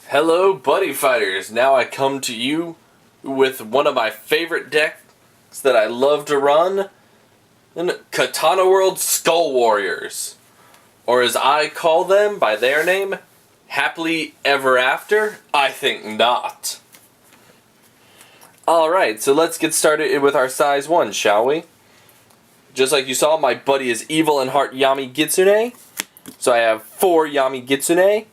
Hello, Buddy Fighters! Now I come to you with one of my favorite decks that I love to run, Katana World Skull Warriors. Or as I call them by their name, Happily Ever After? I think not. Alright, so let's get started with our size 1, shall we? Just like you saw, my buddy is Evil in Heart Yami Gitsune. So I have 4 Yami Gitsune.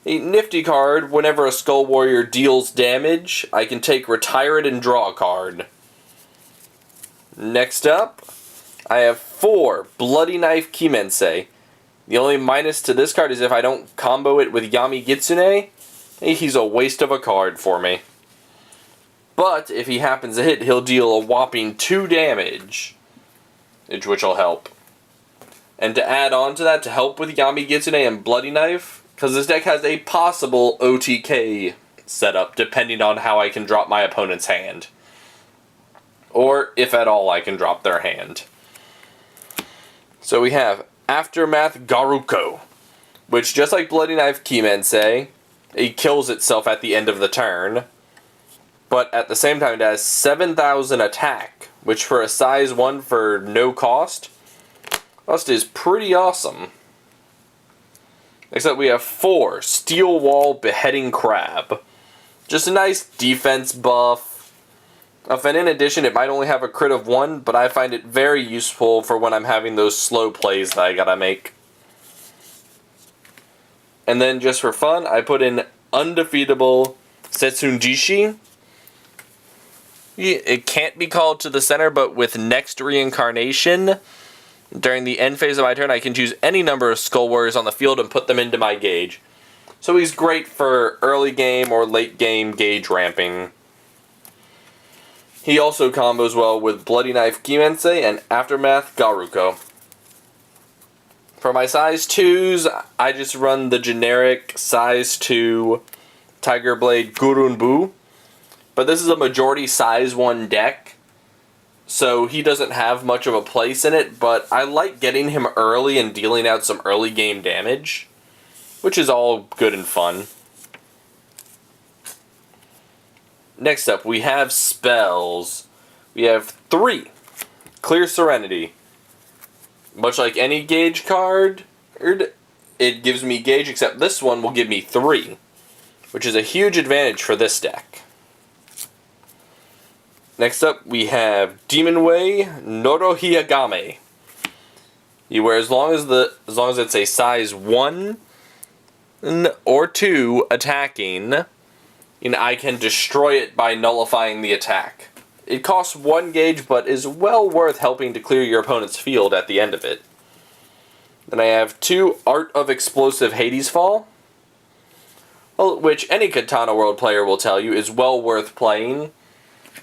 A nifty card, whenever a Skull Warrior deals damage, I can take Retire It and draw a card. Next up, I have 4 Bloody Knife Kimensei. The only minus to this card is if I don't combo it with Yami Gitsune, he's a waste of a card for me. But if he happens to hit, he'll deal a whopping 2 damage, which will help. And to add on to that, to help with Yami Gitsune and Bloody Knife, because this deck has a possible OTK setup, depending on how I can drop my opponent's hand. Or, if at all, I can drop their hand. So we have Aftermath Garuko, which, just like Bloody Knife Kimensei, it kills itself at the end of the turn. But at the same time, it has 7,000 attack, which for a size 1 for no cost is pretty awesome. Next up we have 4 Steel Wall Beheading Crab. Just a nice defense buff. And in addition, it might only have a crit of 1, but I find it very useful for when I'm having those slow plays that I gotta make. And then just for fun, I put in Undefeatable Setsunjishi. It can't be called to the center, but with next reincarnation, during the end phase of my turn, I can choose any number of Skull Warriors on the field and put them into my gauge. So he's great for early game or late game gauge ramping. He also combos well with Bloody Knife Kimensei and Aftermath Garuko. For my size 2s, I just run the generic size 2 Tiger Blade Gurunbu. But this is a majority size 1 deck, so he doesn't have much of a place in it, but I like getting him early and dealing out some early game damage, which is all good and fun. Next up, we have spells. We have 3 Clear Serenity. Much like any gauge card, it gives me gauge, except this one will give me 3, which is a huge advantage for this deck. Next up, we have Demon Way Norohiagame. Where as long as it's a size 1 or 2 attacking, I can destroy it by nullifying the attack. It costs 1 gauge, but is well worth helping to clear your opponent's field at the end of it. Then I have 2 Art of Explosive Hades Fall, which any Katana World player will tell you is well worth playing,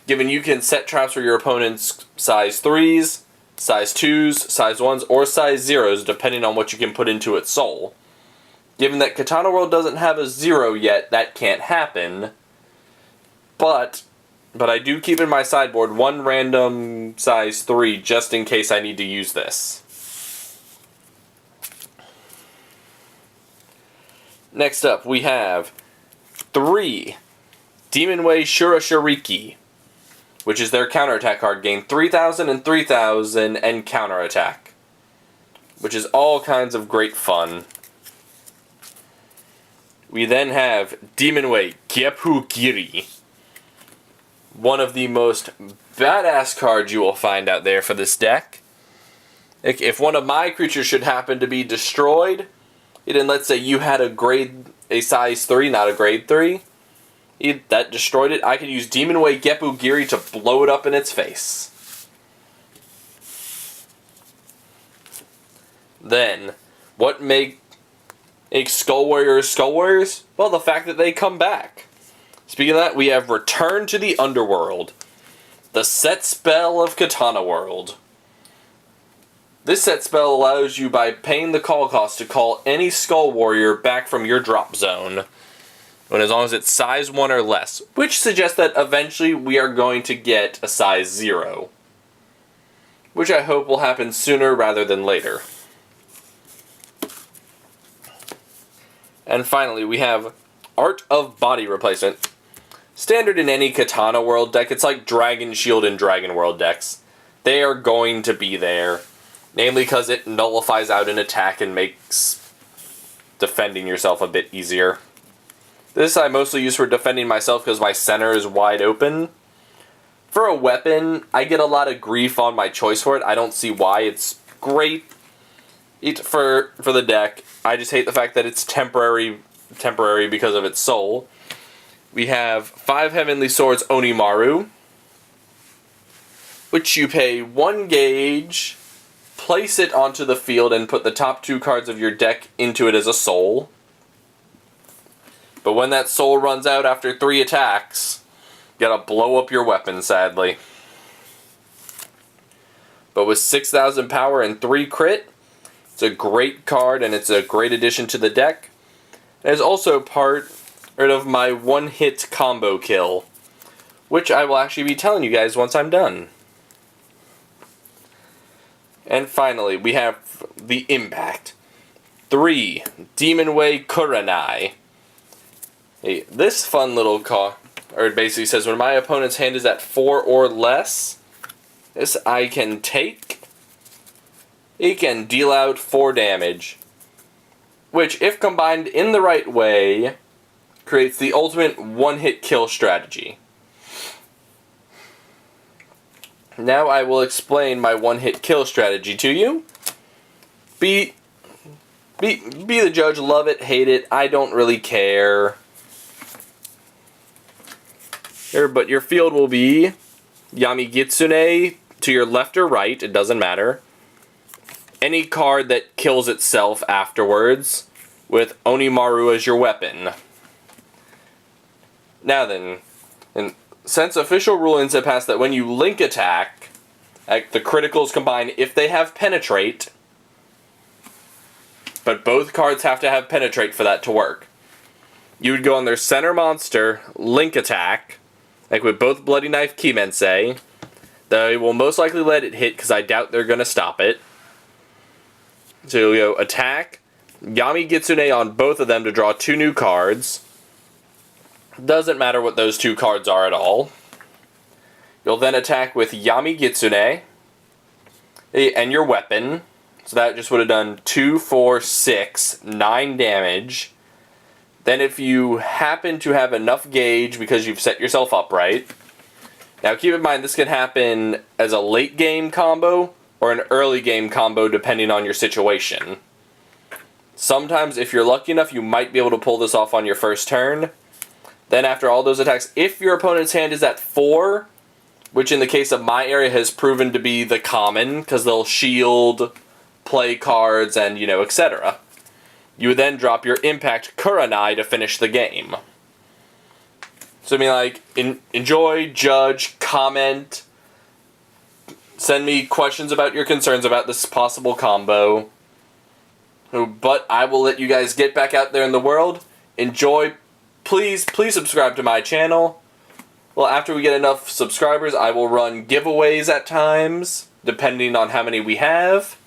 given you can set traps for your opponent's size 3s, size 2s, size 1s, or size 0s, depending on what you can put into its soul. Given that Katana World doesn't have a 0 yet, that can't happen. But I do keep in my sideboard 1 random size 3, just in case I need to use this. Next up, we have 3 Demon Way Shurashiriki, which is their counterattack card. Gain 3,000 and 3,000 and counterattack, which is all kinds of great fun. We then have Demon Way Geppu Giri, one of the most badass cards you will find out there for this deck. If one of my creatures should happen to be destroyed, and let's say you had a size 3, not a grade 3, that destroyed it, I could use Demon Way Geppu Giri to blow it up in its face. Then, what makes Skull Warriors Skull Warriors? Well, the fact that they come back. Speaking of that, we have Return to the Underworld, the set spell of Katana World. This set spell allows you, by paying the call cost, to call any Skull Warrior back from your drop zone, as long as it's size 1 or less, which suggests that eventually we are going to get a size 0, which I hope will happen sooner rather than later. And finally, we have Art of Body Replacement. Standard in any Katana World deck. It's like Dragon Shield in Dragon World decks. They are going to be there. Namely because it nullifies out an attack and makes defending yourself a bit easier. This I mostly use for defending myself because my center is wide open. For a weapon, I get a lot of grief on my choice for it. I don't see why. It's great for the deck. I just hate the fact that it's temporary because of its soul. We have 5 Heavenly Swords Onimaru, which you pay 1 gauge, place it onto the field, and put the top 2 cards of your deck into it as a soul. But when that soul runs out after 3 attacks, you gotta blow up your weapon, sadly. But with 6,000 power and 3 crit, it's a great card and it's a great addition to the deck. It is also part of my one-hit combo kill, which I will actually be telling you guys once I'm done. And finally, we have the Impact. 3 Demon Way Kurenai. Hey, this fun little card, it basically says when my opponent's hand is at 4 or less, this I can take. It can deal out 4 damage, which, if combined in the right way, creates the ultimate one-hit kill strategy. Now I will explain my one-hit kill strategy to you. Be the judge, love it, hate it, I don't really care. But your field will be Yami Gitsune to your left or right, it doesn't matter. Any card that kills itself afterwards, with Onimaru as your weapon. Now then, since official rulings have passed that when you link attack, the criticals combine if they have penetrate, but both cards have to have penetrate for that to work. You would go on their center monster, link attack, like with both Bloody Knife Kimensei. They will most likely let it hit because I doubt they're going to stop it. So you'll go attack, Yami Gitsune on both of them to draw 2 new cards. Doesn't matter what those 2 cards are at all. You'll then attack with Yami Gitsune and your weapon. So that just would have done 2, 4, 6, 9 damage. Then if you happen to have enough gauge because you've set yourself up right. Now keep in mind this can happen as a late game combo or an early game combo depending on your situation. Sometimes if you're lucky enough you might be able to pull this off on your first turn. Then after all those attacks, if your opponent's hand is at 4, which in the case of my area has proven to be the common, because they'll shield, play cards, and, etc. You would then drop your Impact Kurenai to finish the game. So enjoy, judge, comment, send me questions about your concerns about this possible combo. But I will let you guys get back out there in the world. Enjoy. Please subscribe to my channel. Well, after we get enough subscribers, I will run giveaways at times, depending on how many we have.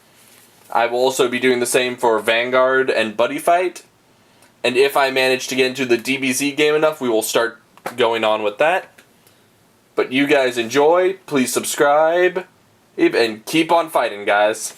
I will also be doing the same for Vanguard and Buddy Fight. And if I manage to get into the DBZ game enough, we will start going on with that. But you guys enjoy, please subscribe, and keep on fighting, guys.